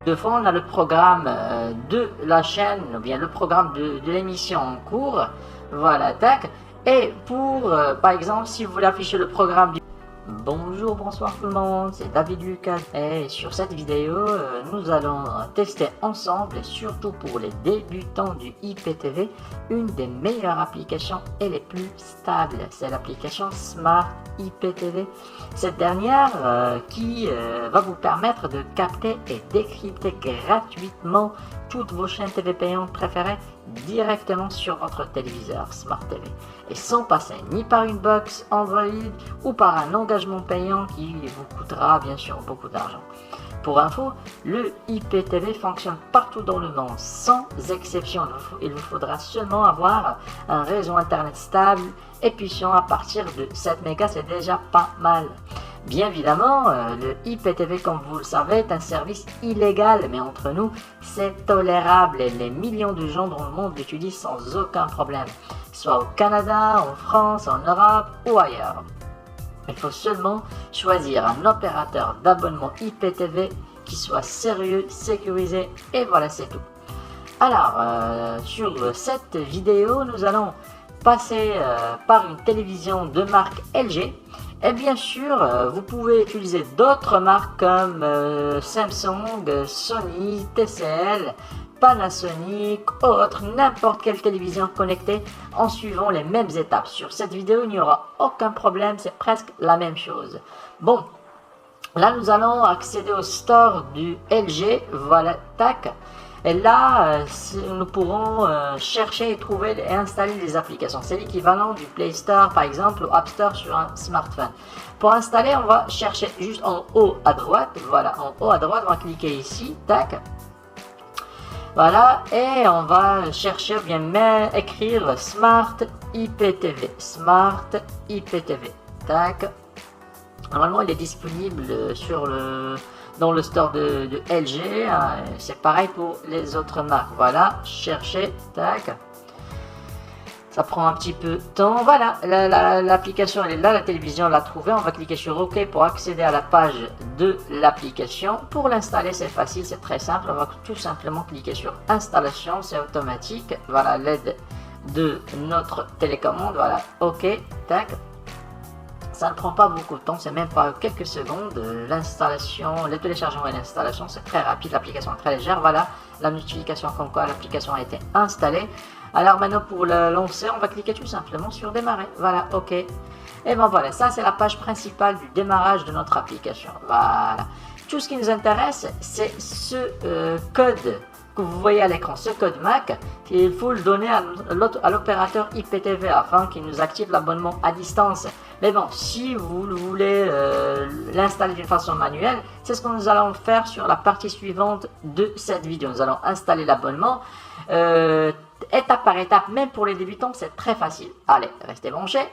De fond, on a le programme de la chaîne, ou bien le programme de l'émission en cours. Voilà, tac. Et pour, par exemple, si vous voulez afficher le programme du... Bonjour, bonsoir tout le monde, c'est David Lucas et sur cette vidéo, nous allons tester ensemble, et surtout pour les débutants du IPTV, une des meilleures applications et les plus stables, c'est l'application Smart IPTV. Cette dernière qui va vous permettre de capter et décrypter gratuitement toutes vos chaînes TV payantes préférées directement sur votre téléviseur Smart TV et sans passer ni par une box Android ou par un engagement payant qui vous coûtera bien sûr beaucoup d'argent. Pour info, le IPTV fonctionne partout dans le monde sans exception. Il vous faudra seulement avoir un réseau internet stable et puissant à partir de 7 mégas, c'est déjà pas mal. Bien évidemment, le IPTV, comme vous le savez, est un service illégal, mais entre nous, c'est tolérable et les millions de gens dans le monde l'utilisent sans aucun problème, soit au Canada, en France, en Europe ou ailleurs. Il faut seulement choisir un opérateur d'abonnement IPTV qui soit sérieux, sécurisé, et voilà, c'est tout. Alors, sur cette vidéo, nous allons passer par une télévision de marque LG. Et bien sûr, vous pouvez utiliser d'autres marques comme Samsung, Sony, TCL, Panasonic, autres, n'importe quelle télévision connectée en suivant les mêmes étapes. Sur cette vidéo, il n'y aura aucun problème, c'est presque la même chose. Bon, là nous allons accéder au store du LG, voilà, tac. Et là, nous pourrons chercher et trouver et installer des applications. C'est l'équivalent du Play Store, par exemple, ou App Store sur un smartphone. Pour installer, on va chercher juste en haut à droite. Voilà, en haut à droite, on va cliquer ici, tac. Voilà, et on va chercher, bien écrire Smart IPTV. Smart IPTV, tac. Normalement, il est disponible dans le store de LG, c'est pareil pour les autres marques. Voilà, chercher, tac. Ça prend un petit peu de temps. Voilà, l'application elle est là, la télévision l'a trouvée. On va cliquer sur OK pour accéder à la page de l'application. Pour l'installer, c'est facile, c'est très simple. On va tout simplement cliquer sur installation, c'est automatique. Voilà, l'aide de notre télécommande. Voilà, OK, tac. Ça ne prend pas beaucoup de temps, c'est même pas quelques secondes. L'installation, le téléchargement et l'installation, c'est très rapide, l'application est très légère. Voilà, la notification comme quoi l'application a été installée. Alors maintenant pour la lancer, on va cliquer tout simplement sur démarrer. Voilà, OK. Et ben voilà, ça c'est la page principale du démarrage de notre application. Voilà. Tout ce qui nous intéresse, c'est ce code que vous voyez à l'écran, ce code MAC, qu'il faut le donner à l'opérateur IPTV afin qu'il nous active l'abonnement à distance. Mais bon, si vous voulez l'installer d'une façon manuelle, c'est ce que nous allons faire sur la partie suivante de cette vidéo. Nous allons installer l'abonnement étape par étape, même pour les débutants, c'est très facile. Allez, restez branchés.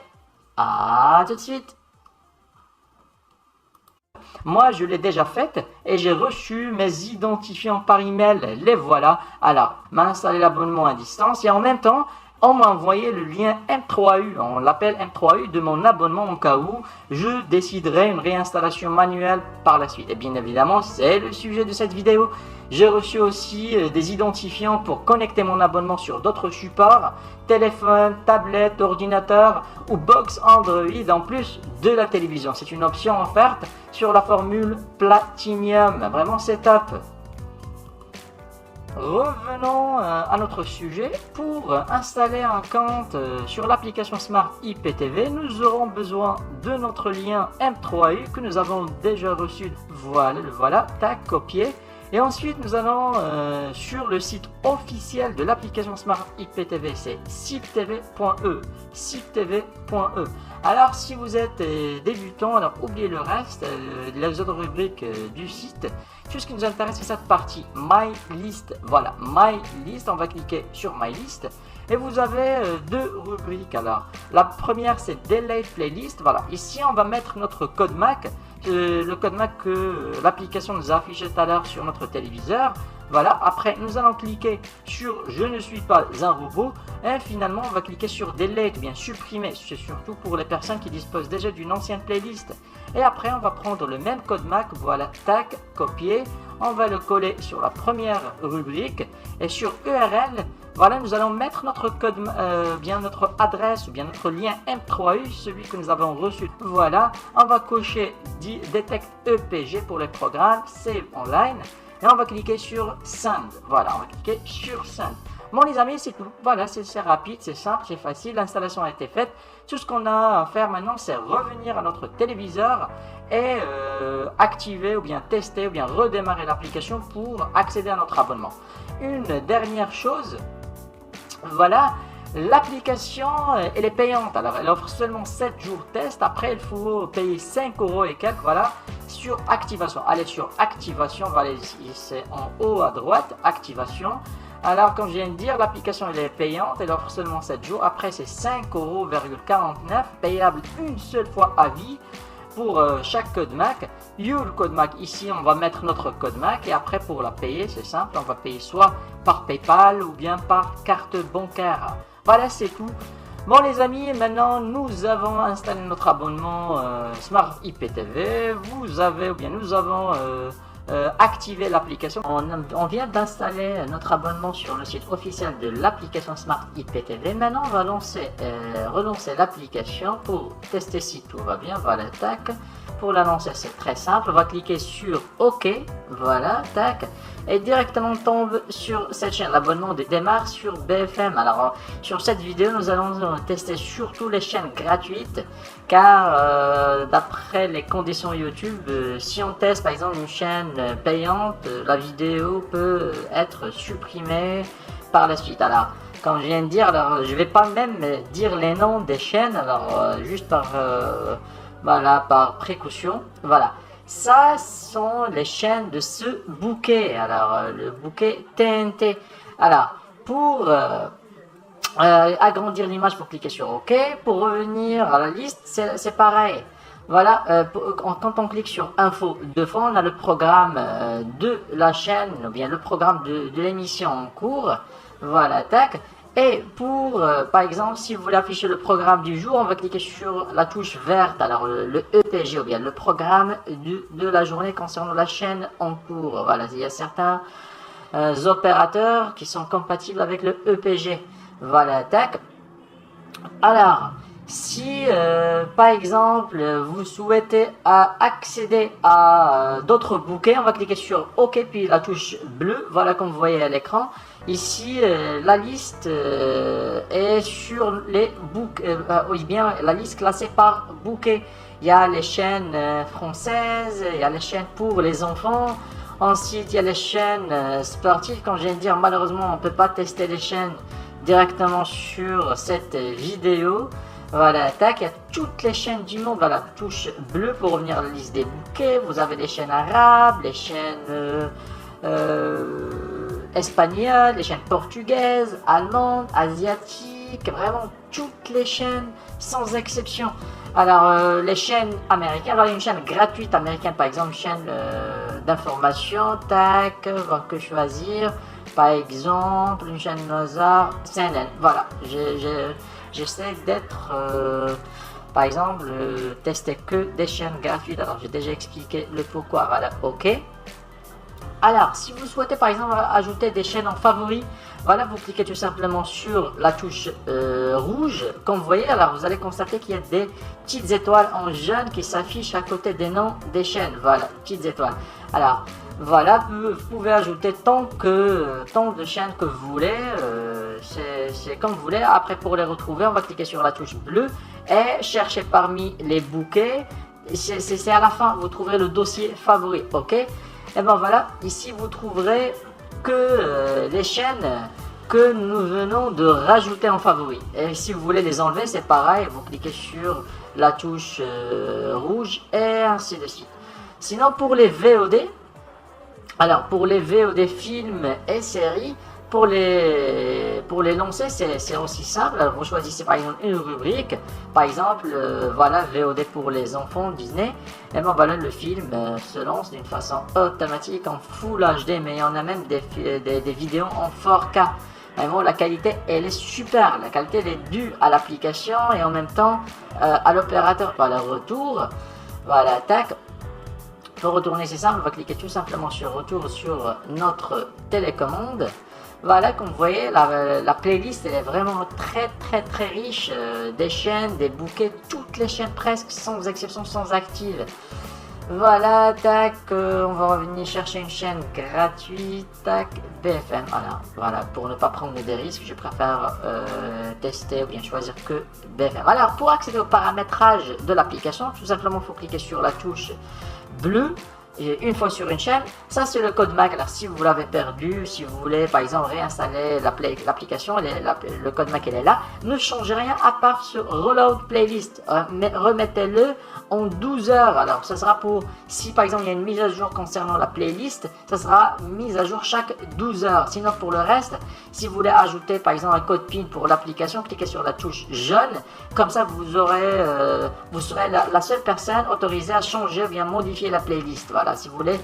À tout de suite. Moi, je l'ai déjà faite et j'ai reçu mes identifiants par email. Les voilà. Alors, m'installer l'abonnement à distance et en même temps, on m'a envoyé le lien M3U, on l'appelle M3U, de mon abonnement au cas où je déciderai une réinstallation manuelle par la suite. Et bien évidemment, c'est le sujet de cette vidéo. J'ai reçu aussi des identifiants pour connecter mon abonnement sur d'autres supports, téléphone, tablette, ordinateur ou box Android en plus de la télévision. C'est une option offerte sur la formule Platinum. Vraiment, c'est top. Revenons à notre sujet. Pour installer un compte sur l'application Smart IPTV, nous aurons besoin de notre lien M3U que nous avons déjà reçu. Voilà, le voilà, tac, copier. Et ensuite, nous allons sur le site officiel de l'application Smart IPTV, c'est siptv.e. siptv.e. Alors, si vous êtes débutant, alors oubliez le reste, les autres rubriques du site. Tout ce qui nous intéresse, c'est cette partie My List. Voilà, My List. On va cliquer sur My List. Et vous avez deux rubriques. Alors, la première, c'est Delay Playlist. Voilà, ici, on va mettre notre code MAC. Le code MAC que l'application nous a affiché tout à l'heure sur notre téléviseur. Voilà, après nous allons cliquer sur je ne suis pas un robot et finalement on va cliquer sur delete ou bien supprimer, c'est surtout pour les personnes qui disposent déjà d'une ancienne playlist. Et après on va prendre le même code MAC, voilà, tac, copier, on va le coller sur la première rubrique et sur URL, voilà, nous allons mettre notre code, bien notre adresse ou bien notre lien M3U, celui que nous avons reçu. Voilà, on va cocher Detect EPG pour les programmes, Save Online. Et on va cliquer sur Send. Voilà, on va cliquer sur Send. Bon les amis, c'est tout. Voilà, c'est rapide, c'est simple, c'est facile. L'installation a été faite. Tout ce qu'on a à faire maintenant, c'est revenir à notre téléviseur et activer ou bien tester ou bien redémarrer l'application pour accéder à notre abonnement. Une dernière chose, voilà, l'application elle est payante. Alors elle offre seulement 7 jours test. Après il faut payer 5 € et quelques. Voilà, sur activation. Allez sur activation, voilà, c'est en haut à droite, activation. Alors comme je viens de dire, l'application elle est payante, elle offre seulement 7 jours. Après c'est 5,49 €, payable une seule fois à vie pour chaque code MAC. Le code MAC, ici on va mettre notre code MAC et après pour la payer c'est simple, on va payer soit par PayPal ou bien par carte bancaire. Voilà, c'est tout. Bon les amis, maintenant nous avons installé notre abonnement Smart IPTV. Vous avez ou bien nous avons activé l'application. On vient d'installer notre abonnement sur le site officiel de l'application Smart IPTV. Maintenant on va relancer l'application pour tester si tout va bien. Voilà, tac. Pour la lancer c'est très simple, on va cliquer sur OK, voilà, tac, et directement on tombe sur cette chaîne. L'abonnement démarre sur BFM. Alors sur cette vidéo nous allons tester surtout les chaînes gratuites, car d'après les conditions YouTube, si on teste par exemple une chaîne payante, la vidéo peut être supprimée par la suite. Alors comme je viens de dire, alors je vais pas même dire les noms des chaînes, alors juste par voilà, par précaution. Voilà, ça sont les chaînes de ce bouquet. Alors le bouquet TNT. Alors pour agrandir l'image, pour cliquer sur OK. Pour revenir à la liste, c'est pareil. Voilà, quand on clique sur info de fond, on a le programme de la chaîne, ou bien le programme de l'émission en cours. Voilà, tac. Et pour, par exemple, si vous voulez afficher le programme du jour, on va cliquer sur la touche verte, alors le EPG, ou bien le programme de la journée concernant la chaîne en cours. Voilà, il y a certains opérateurs qui sont compatibles avec le EPG. Voilà, tac. Alors, si par exemple vous souhaitez accéder à d'autres bouquets, on va cliquer sur OK puis la touche bleue, voilà comme vous voyez à l'écran. Ici la liste est sur les bouquets, oui bien la liste classée par bouquet. Il y a les chaînes françaises, il y a les chaînes pour les enfants. Ensuite il y a les chaînes sportives. Comme je viens de dire, malheureusement on ne peut pas tester les chaînes directement sur cette vidéo. Voilà, tac, il y a toutes les chaînes du monde. Voilà, touche bleue pour revenir à la liste des bouquets. Vous avez les chaînes arabes, les chaînes espagnoles, les chaînes portugaises, allemandes, asiatiques, vraiment toutes les chaînes sans exception. Alors, les chaînes américaines, voilà une chaîne gratuite américaine, par exemple, chaîne d'information, tac, on va que choisir, par exemple, une chaîne NASA, CNN, voilà, j'essaie d'être, par exemple, tester que des chaînes gratuites. Alors j'ai déjà expliqué le pourquoi. Voilà, OK. Alors si vous souhaitez par exemple ajouter des chaînes en favoris, voilà, vous cliquez tout simplement sur la touche rouge. Comme vous voyez, alors vous allez constater qu'il y a des petites étoiles en jaune qui s'affichent à côté des noms des chaînes. Voilà, petites étoiles. Alors voilà, vous pouvez ajouter tant de chaînes que vous voulez, c'est comme vous voulez. Après pour les retrouver, on va cliquer sur la touche bleue et chercher parmi les bouquets. C'est à la fin, vous trouverez le dossier favori, OK. Et ben voilà, ici vous trouverez que les chaînes que nous venons de rajouter en favori. Et si vous voulez les enlever, c'est pareil, vous cliquez sur la touche rouge et ainsi de suite. Sinon pour les VOD, alors pour les VOD films et séries, pour les lancer, c'est aussi simple. Alors, vous choisissez par exemple une rubrique, par exemple, voilà, VOD pour les enfants Disney. Et ben voilà, le film se lance d'une façon automatique en Full HD, mais il y en a même des vidéos en 4K. Vraiment, la qualité, elle est super. La qualité, elle est due à l'application et en même temps à l'opérateur. Par le retour, voilà, tac. Pour retourner, c'est simple, on va cliquer tout simplement sur retour sur notre télécommande. Voilà, comme vous voyez, la playlist, elle est vraiment très riche. Des chaînes, des bouquets, toutes les chaînes presque, sans exception, sans actives. Voilà, tac, on va revenir chercher une chaîne gratuite, tac, BFM, voilà, pour ne pas prendre des risques, je préfère tester ou bien choisir que BFM. Alors, pour accéder au paramétrage de l'application, tout simplement, il faut cliquer sur la touche bleue, et une fois sur une chaîne, ça c'est le code MAC. Alors si vous l'avez perdu, si vous voulez par exemple réinstaller l'application, le code MAC il est là, ne changez rien à part ce reload playlist, mais remettez-le en 12 heures. Alors ça sera pour, si par exemple il y a une mise à jour concernant la playlist, ça sera mise à jour chaque 12 heures. Sinon pour le reste, si vous voulez ajouter par exemple un code PIN pour l'application, cliquez sur la touche jaune, comme ça vous serez la seule personne autorisée à changer ou bien modifier la playlist. Voilà, si vous voulez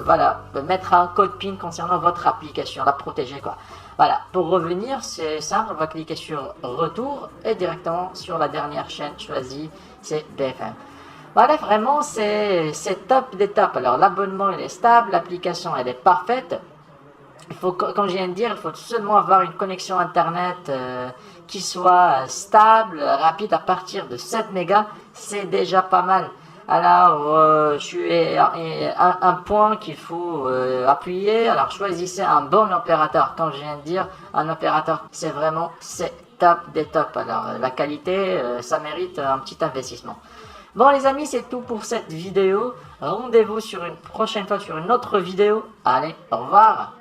voilà, mettre un code PIN concernant votre application, la protéger quoi. Voilà, pour revenir, c'est simple, on va cliquer sur retour et directement sur la dernière chaîne choisie, c'est BFM. Voilà, vraiment c'est top des tops. Alors l'abonnement il est stable, l'application elle est parfaite. Il faut, comme je viens de dire, il faut seulement avoir une connexion internet qui soit stable, rapide à partir de 7 mégas, c'est déjà pas mal. Alors, un point qu'il faut appuyer. Alors, choisissez un bon opérateur. Comme je viens de dire, un opérateur, c'est top des tops. Alors, la qualité, ça mérite un petit investissement. Bon, les amis, c'est tout pour cette vidéo. Rendez-vous sur une prochaine fois sur une autre vidéo. Allez, au revoir.